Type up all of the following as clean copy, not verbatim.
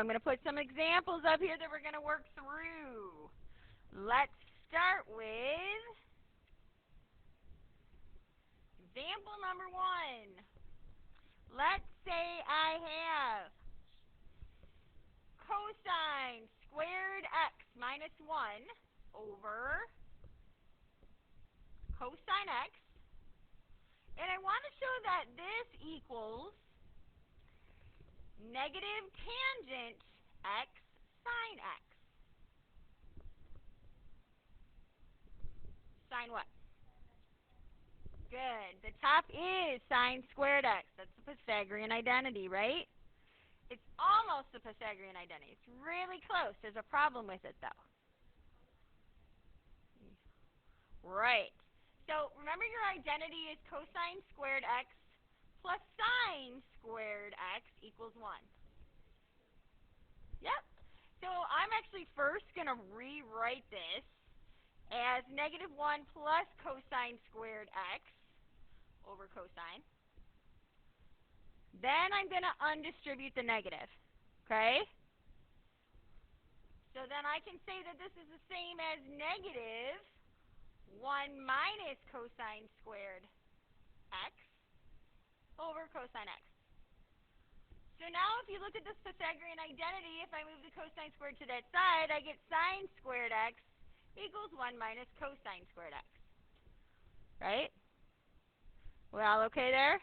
I'm going to put some examples up here that we're going to work through. Let's start with example number 1. Let's say I have cosine squared x minus 1 over cosine x. And I want to show that this equals negative tangent x sine x. Sine what? Good. The top is sine squared x. That's the Pythagorean identity, right? It's almost the Pythagorean identity. It's really close. There's a problem with it, though. Right. So remember, your identity is cosine squared x plus sine squared x equals 1. Yep. So I'm actually first going to rewrite this as negative 1 plus cosine squared x over cosine. Then I'm going to undistribute the negative. Okay? So then I can say that this is the same as negative 1 minus cosine squared x over cosine x. So now if you look at this Pythagorean identity, if I move the cosine squared to that side, I get sine squared x equals 1 minus cosine squared x. Right? We all okay there?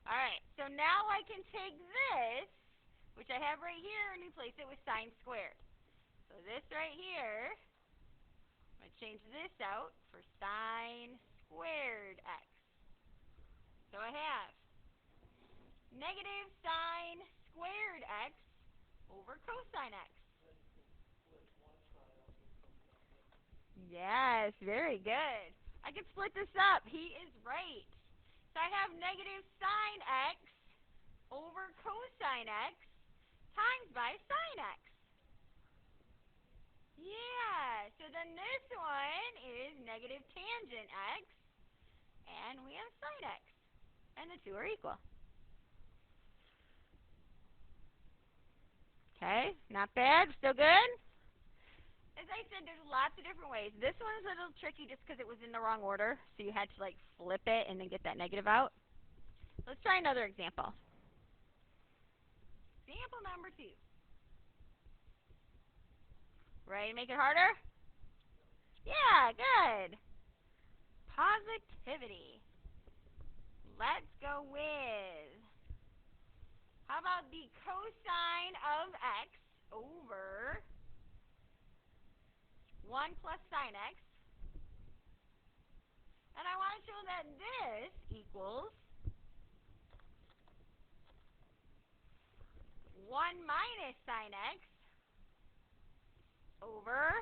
Alright, so now I can take this, which I have right here, and replace it with sine squared. So this right here, I'm going to change this out for sine squared x. So I have negative sine squared x over cosine x. Yes, very good. I can split this up. He is right. So I have negative sine x over cosine x times by sine x. Yeah, so then this one is negative tangent x, and we have sine x. And the two are equal. Okay, not bad. Still good? As I said, there's lots of different ways. This one is a little tricky just because it was in the wrong order, so you had to like flip it and then get that negative out. Let's try another example. Example number 2. Ready to make it harder? Yeah, good. Positivity. Let's go with, how about the cosine of x over 1 plus sine x. And I want to show that this equals 1 minus sine x over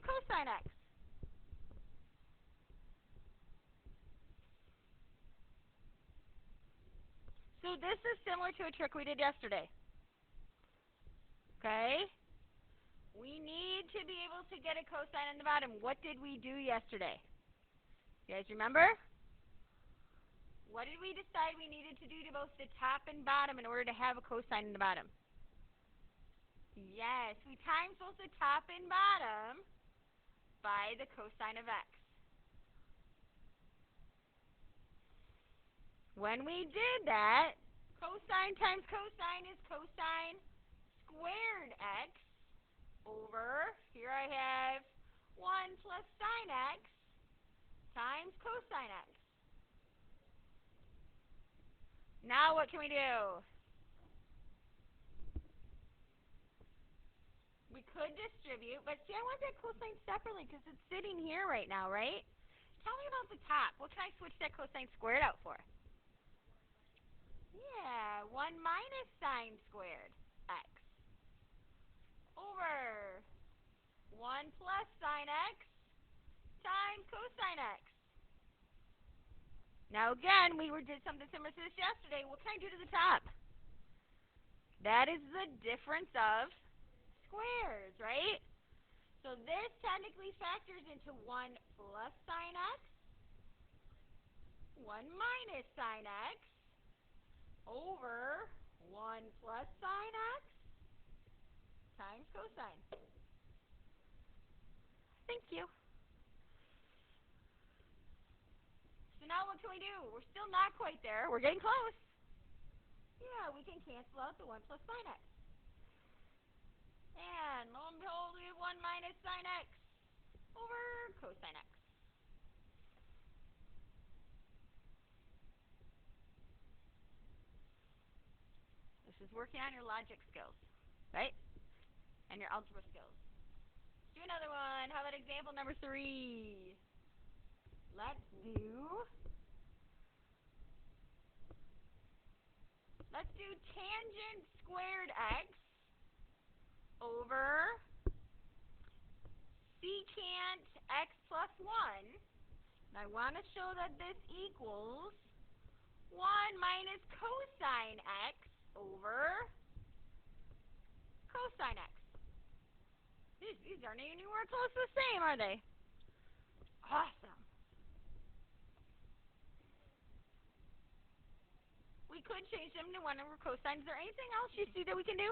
cosine x. So this is similar to a trick we did yesterday. Okay? We need to be able to get a cosine on the bottom. What did we do yesterday? You guys remember? What did we decide we needed to do to both the top and bottom in order to have a cosine in the bottom? Yes, we times both the top and bottom by the cosine of x. When we did that, cosine times cosine is cosine squared x over, here I have 1 plus sine x times cosine x. Now what can we do? We could distribute, but see, I want that cosine separately because it's sitting here right now, right? Tell me about the top. What can I switch that cosine squared out for? Yeah, 1 minus sine squared x over 1 plus sine x times cosine x. Now again, we did something similar to this yesterday. What can I do to the top? That is the difference of squares, right? So this technically factors into 1 plus sine x, 1 minus sine x, over 1 plus sine x times cosine. Thank you. So now what can we do? We're still not quite there. We're getting close. Yeah, we can cancel out the 1 plus sine x. And lo and behold, we have 1 minus sine x over cosine x. This is working on your logic skills, right? And your algebra skills. Do another one. How about example number 3? Let's do tangent squared x over secant x plus 1. And I want to show that this equals 1 minus cosine x over cosine x. These aren't anywhere close to the same, are they? Awesome. We could change them to 1 over cosine. Is there anything else you see that we can do?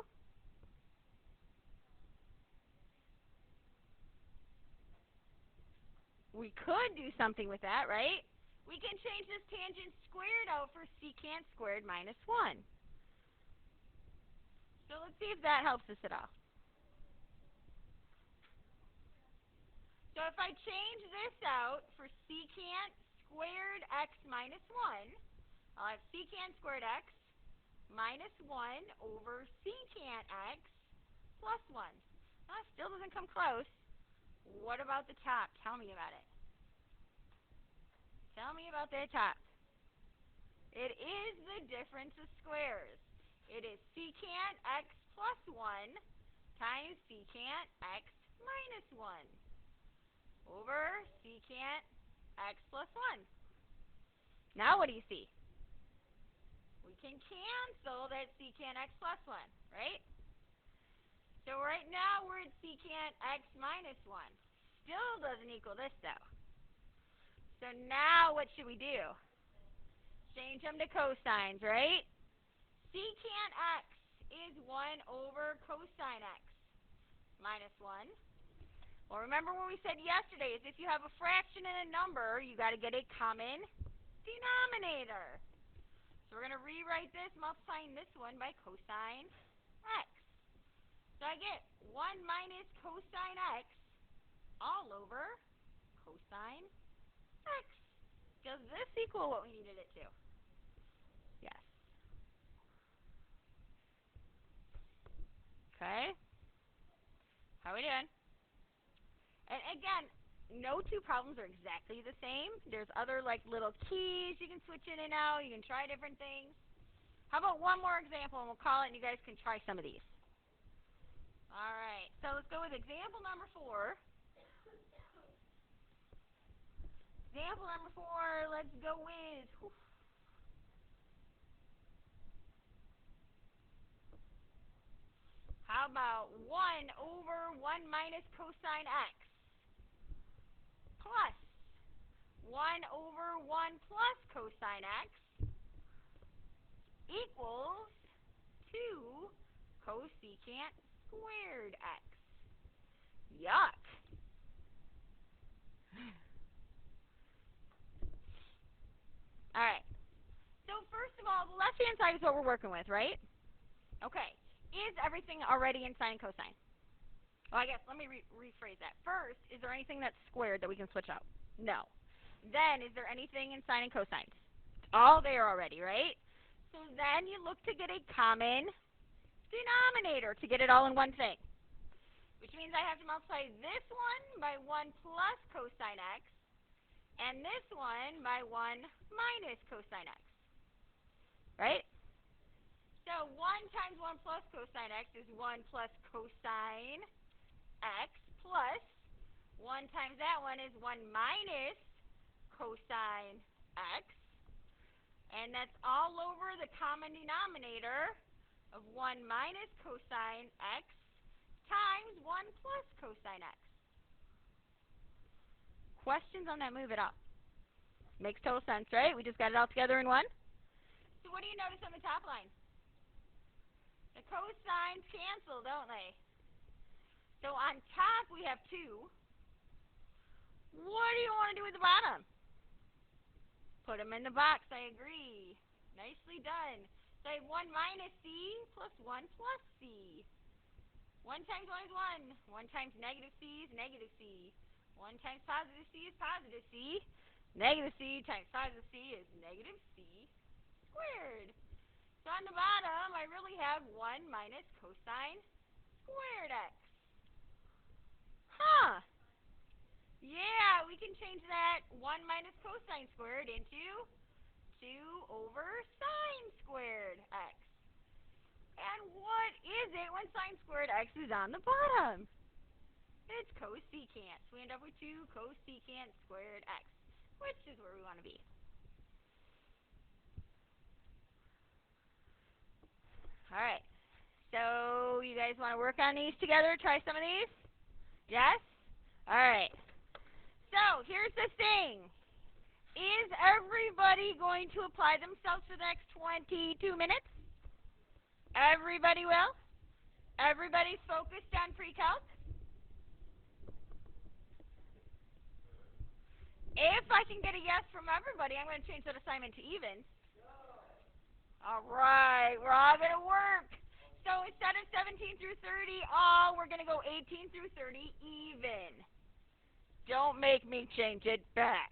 We could do something with that, right? We can change this tangent squared out for secant squared minus 1. So let's see if that helps us at all. So if I change this out for secant squared x minus 1, I'll have secant squared x minus 1 over secant x plus 1. That still doesn't come close. What about the top? Tell me about it. Tell me about the top. It is the difference of squares. It is secant x plus 1 times secant x minus 1 over secant x plus 1. Now what do you see? We can cancel that secant x plus 1, right? So right now we're at secant x minus 1. Still doesn't equal this, though. So now what should we do? Change them to cosines, right? Secant x is 1 over cosine x minus 1. Well, remember what we said yesterday is if you have a fraction and a number, you got to get a common denominator. So we're going to rewrite this, multiplying this one by cosine x. So I get 1 minus cosine x all over cosine x. Does this equal what we needed it to? Yes. Okay. How are we doing? And again, no two problems are exactly the same. There's other like little keys you can switch in and out. You can try different things. How about one more example and we'll call it and you guys can try some of these. All right. So let's go with example number 4. Example number 4, let's go with how about 1 over 1 minus cosine x plus 1 over 1 plus cosine x equals 2 cosecant squared x. Yuck. All right. So first of all, the left-hand side is what we're working with, right? Okay. Is everything already in sine and cosine? Well, I guess let me rephrase that. First, is there anything that's squared that we can switch out? No. Then, is there anything in sine and cosine? It's all there already, right? So then you look to get a common denominator to get it all in one thing. Which means I have to multiply this one by 1 plus cosine x and this one by 1 minus cosine x. Right? So 1 times 1 plus cosine x is 1 plus cosine x plus 1 times that one is 1 minus cosine x. And that's all over the common denominator of 1 minus cosine x times 1 plus cosine x. Questions on that move at all? Makes total sense, right? We just got it all together in one. So what do you notice on the top line? The cosines cancel, don't they? So on top we have 2. What do you want to do with the bottom? Put them in the box, I agree. Nicely done. So I have 1 minus c plus 1 plus c. 1 times 1 is 1. 1 times negative c is negative c. 1 times positive c is positive c. Negative c times positive c is negative c squared. So on the bottom, I really have 1 minus cosine squared x. Huh. Yeah, we can change that 1 minus cosine squared into 2 over sine squared x. And what is it when sine squared x is on the bottom? It's cosecant. So we end up with 2 cosecant squared x, which is where we want to be. All right. So you guys want to work on these together? Try some of these? Yes? All right. So here's the thing. Is everybody going to apply themselves for the next 22 minutes? Everybody will? Everybody's focused on pre-calc? If I can get a yes from everybody, I'm going to change that assignment to even. All right, we're all going to work. So instead of 17 through 30 all, we're going to go 18 through 30 even. Don't make me change it back.